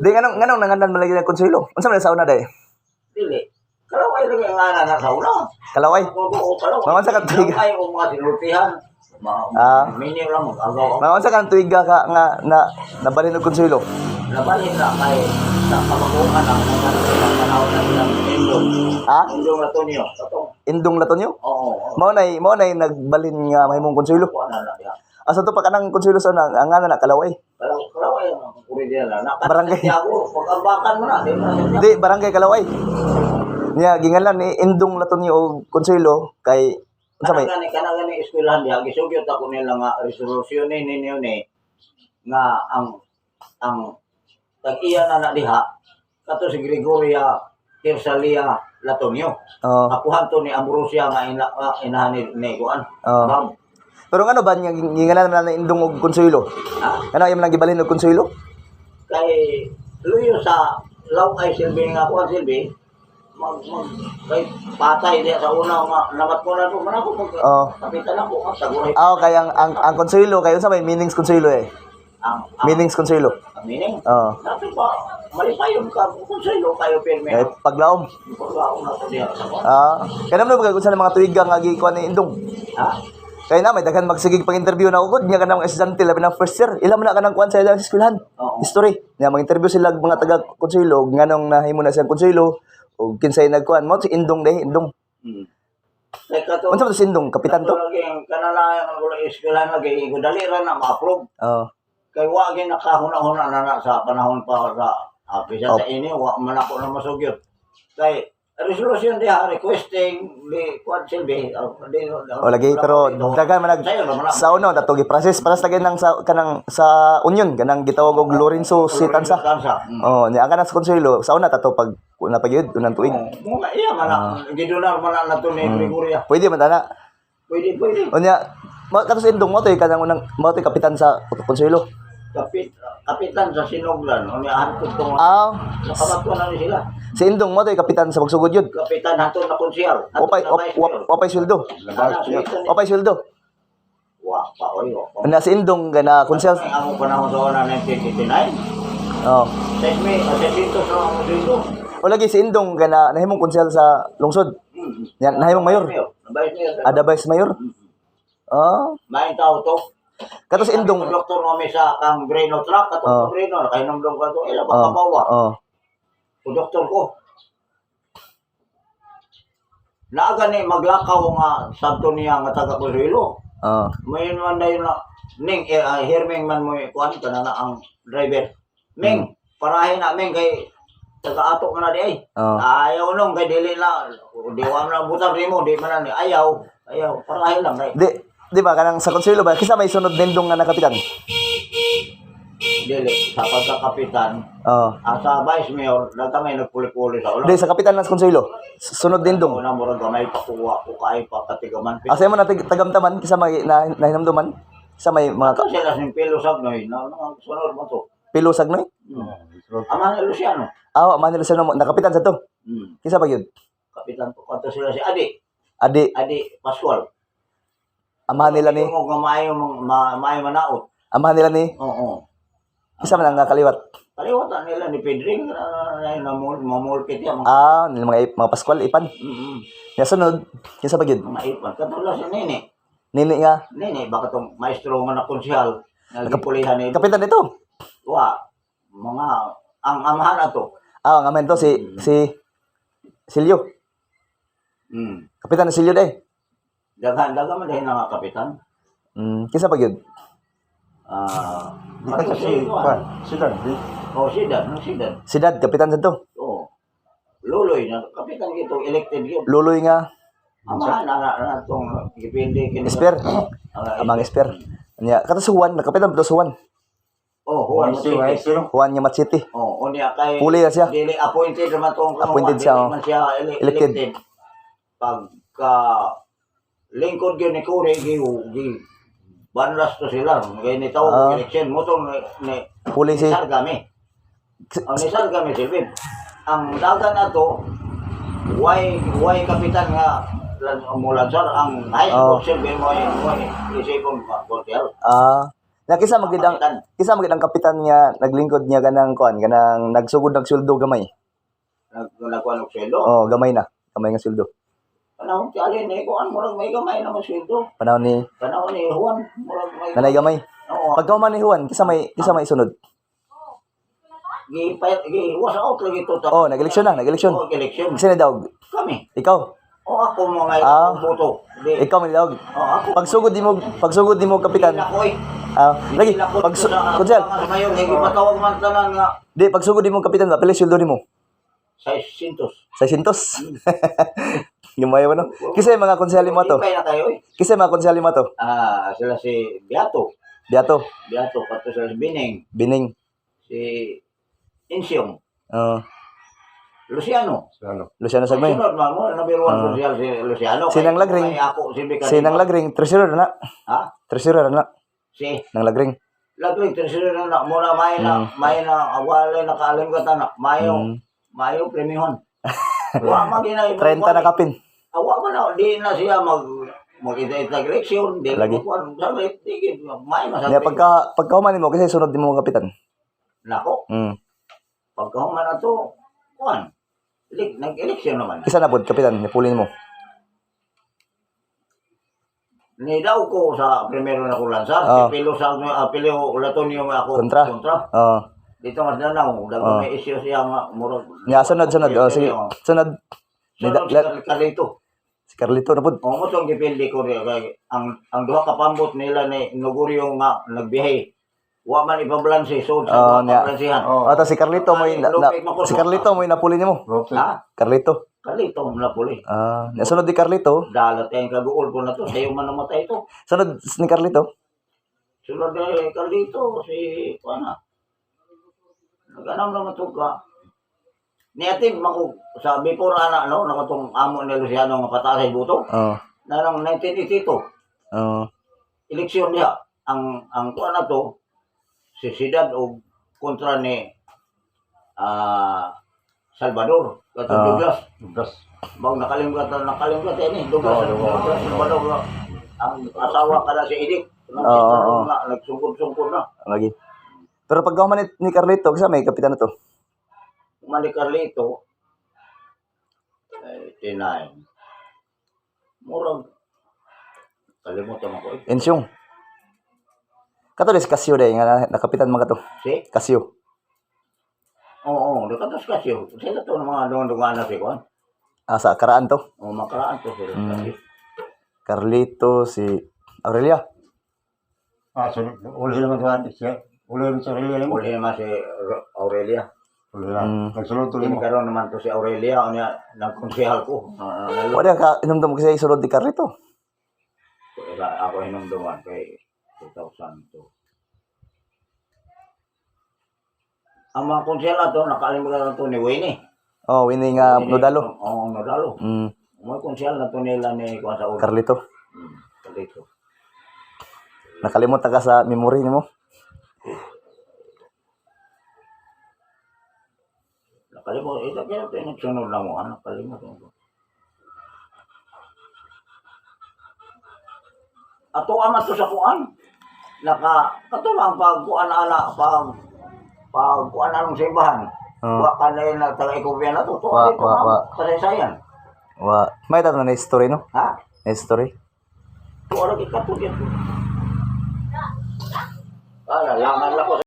Di nganong nangandan malagi na konsuelo. Unsa man sa una day? Dili. Kalaway lagi ang nga na sa una. Kalaway. Oo, kalaway. Mga sa katuiga. Ay, kung mga sinultihan. Minyo lang mag-agaw. Mga sa kan tuiga ka nga nabalhin og konsuelo. Nabalhin na kay sa pamagungan ang mga panahon na ilang indong. Ha? Indong na to niyo. Katong. Indong latonyo? Oo. Mao nay nagbalhin nga mahimong konsuelo. Kuha na niya. Asa to pa kanang konsuelo sa una ang nga na kalaway. Kalaway ang original na. Barangay. Pag-ambakan mo na. Di barangay Kalaway. Nya gingalan ni Indong Latonyo og konsuelo kay unsa may Kanang gani eskwelahan diha gisugyot ako nila nga resolusyon ninyo ni nga ang tag-iya na diha kato si Gregoria Kirsalia Latonio. Apuhan to ni Ambrosia nga inahan ni Kuan. Pero ano ba niya gingalan na Indong og konsuelo? Ano yung nang gibalhin og konsuelo? Kay luyo sa law ay silbi nga Kuan silbi kay patay diya sa una nga namat ko na to man ako kapitan ako ang saguray. Kay ang konsuelo kay unsa may meanings konsuelo eh. Meanings konsuelo. Meaning? Nato ba malipayon ka konsuelo kayo pirmi. Paglaom. Paglaom na to diya sa Kuan. Kaya naman ba unsa mga tuiga nga gikuan ni Indong? Kaya na may daghan magsigig pang-interview na ugod nya kanang estudyante labi ng first year. Ila man na kanang kuan sa ilang eskwelahan. History. Nya mag-interview sila mga taga konsuelo nganong nahimo na siyang konsuelo o kinsay nagkuan mo si Indong day Indong. Unsa man si Indong kapitan to? Kanala ang eskwelahan lagi dali ra na ma-approve. Kay wa gyud nakahuna-huna na sa panahon pa sa bisa sa ini wa man ako na masugyot. Kay resolution diha requesting di kuan silbi lagi pero daghan man sa uno dato gi process para sa nang sa kanang sa union kanang gitawag og Lorenzo C. Tansa. Nya ang kanang sa konsuelo sa una tato pag napagyud unang tuig. Iya man gidunar man na to ni Gregoria. Pwede man ana. Pwede. Nya katos Indong mo toy kanang unang mo toy kapitan sa konsuelo. Kapitan sa Sinuglan o niya hantod tong nakabato na ni sila. Si Indong mo toy kapitan sa pagsugod yun. Kapitan hantod na konsyal. Wapay sweldo. Wapay sweldo. Wa pa oy. Na si Indong gana konsyal. Ang panahon sa una 1989. Sa ang dito. O lagi si Indong gana nahimong konsyal sa lungsod. Yan nahimong mayor. Vice mayor. May tao to. Kato si Indong doktor mo sa kang Breno truck kato Breno kay namdong ka to ila ba kabawa. O doktor ko. Naaga ni maglakaw nga sabto niya nga taga Consuelo. May man dayon na ning herming man mo kuan kana na ang driver. Ming parahin na ming kay taga ato man na di ay. Ayaw nung kay dili na di wa na butang rimo di man na ayaw parahin lang kay. Di ba kanang sa konsuelo ba kisa may sunod nindong nga nakapitan? Dili sa pagkakapitan. Sa vice mayor nagkamay nagpuli-puli sa ulo. Di sa kapitan ng konsuelo. Sunod nindong. Una mo ra gamay pakuha ko kay pakatigaman. Asa mo na tagamtaman kisa may nahinamduman? Kisa may mga sila sin pelo sagnoy na sunod mo to. Pilo sagnoy? Ama ni Luciano. Man nila sa nakapitan sa to. Kisa ba yun? Kapitan to kanto sila si Adi Pascual. Amahan nila ni mo maayo manaot. Amahan nila ni Kisa man ang kaliwat. Kaliwatan nila ni Pedring na mamulkit yan. Nila mga Pascual ipan. Ya sunod kisa ba yun? Mga ipan katulad si Nini. Nini nga. Nini baka tong maestro nga na konsyal nagpulihan ni kapitan ito. Wa mga ang amahan ato. Ang amen to si Silio. Kapitan ni Silio day. Dagan man dahil nga kapitan. Kisa pa yun? Sidad. Sidad, kapitan sa to. Luloy na kapitan gito elected gyud. Luloy nga. Amahan na tong depende kini. Esper. Amang Esper. Nya kato si Juan, kapitan to si Juan. Juan City. Juan Yamat City. Unya kay Puli na siya. Dili appointed naman tong appointed siya. Man siya elected. Pagka lingkod gyud ni Kuri gi banlas to sila kay ni tawag election mo tong ni Puli si Sargami. Ni Sargami silbid. Ang dagan ato why kapitan nga mula sir ang high school silbi mo isipon pa hotel. Na kisa magidang kapitan nga naglingkod niya kanang kuan kanang nagsugod ng sweldo gamay. Nagkuhan og sweldo. Oh, gamay na. Gamay nga sweldo. Panahon ti alin ni kuan murag may gamay naman sweldo. Panahon ni Juan murag may nanay gamay. Oo. Pagka man ni Juan, kisa may sunod. Was out lagi to. Oh, nag-eleksyon na, nag-eleksyon. Oh, election. Kasi daog. Kami. Ikaw. O ako mga boto. Ikaw man daog. Ako. Pagsugod di mo kapitan. Ako'y. Lagi konsel. Mayon hindi matawag man tanan nga Di pagsugod di mo kapitan, pila sweldo nimo? 600. 600. Gamay mo no. Kasi mga konseli mo to. Ipay na kayo eh. Kasi mga konseli mo to. Sila si Beato. Biato, Kato sila si Bining. Bining. Si Insyong. Luciano. Luciano Sagmay. Sunod man mo, nabiruan ko siya si Luciano. Sinang Lagring. Ako, si Bicarino. Si nang lagring, treasurer na. Ha? Treasurer na. Si Nang lagring. Lagring, treasurer na. Muna may na, awalay na kaalimgatan na. Mayo premihon. Wa magina 30 na kapin. Awa man na, di na siya mag-ita eleksyon. Di Lagi. Lagi. Sabi, tigil. May masabi. Niya pagka human mo kasi sunod di mo kapitan. Nako, pagkahuman na to, kuhan. Nag-eleksyon naman. Kisa na pod kapitan, nipulin mo. Nidaw ko sa primero na kulansa. Pilo Latonio ako. Kontra. Dito mas nanaw. Dago may issue siya nga. Murag. Nga sunod. Sige. Sunod. Sunod si Carlito. Si Carlito na pod. Mo tong gipildi ko rin. Ang duha ka pambot nila ni Nogurio nga nagbihay. Wa man ipabalanse. So, sa pabalansihan. Ata si Carlito mo si Carlito mo napulin mo. Ha? Carlito. Carlito, napuli. Sunod di Carlito. Dalat yung kaguol ko na to. Sa'yo man namatay ito. Sunod ni Carlito. Sunod ni Carlito, si Pana. Nag-anam naman ito ka. Niyatin, sa before nakatong amo ni Luciano nga pataas ay buto. Na ng 1982. Eleksyon niya. Ang kuha na to, si Sidad o kontra ni Salvador. Katong Douglas. Bang nakalimgat ni Douglas. Salvador. Ang asawa ka na si Edith. Nagsungkod-sungkod na. Lagi. Pero pag human ni Carlito, kasi may kapitan na to. Mali Carlito, 89. Murag. Kalimutan ako eh. Ensyong. Kato des Casio day nga nakapitan mga to. Si? Casio. Oo, nakatas Casio. Sila to mga dungan na si Juan. Sa karaan to. Makaraan to sila. Carlito, si Aurelia. So, uli naman siya. Uli naman si Aurelia. Uli naman si Aurelia. Uli naman. Nagsulod tuloy mo. Karoon naman to si Aurelia. O niya, nagkonsehal ko. Wala ka inumdum kasi isulod ni Carlito. Ako hinumduman kay 2002. Ang mga konsehal na to, nakalimutan na to ni Winnie. Winnie nga Nodalo. Nodalo. May konsehal na to nila ni Juan Saúl. Carlito. Carlito. Nakalimutan ka sa memory mo. Nakalimutan. Ito kaya ito nagsunod na mo. Nakalimutan ko. Ato amat to sa kuan. Katulong pagkuan anong simbahan. Wa ka na yung taga-ikubyan na to. Kasaysayan. May tato na history, no? Ha? History. Wala kita to dito. Laman lang ko.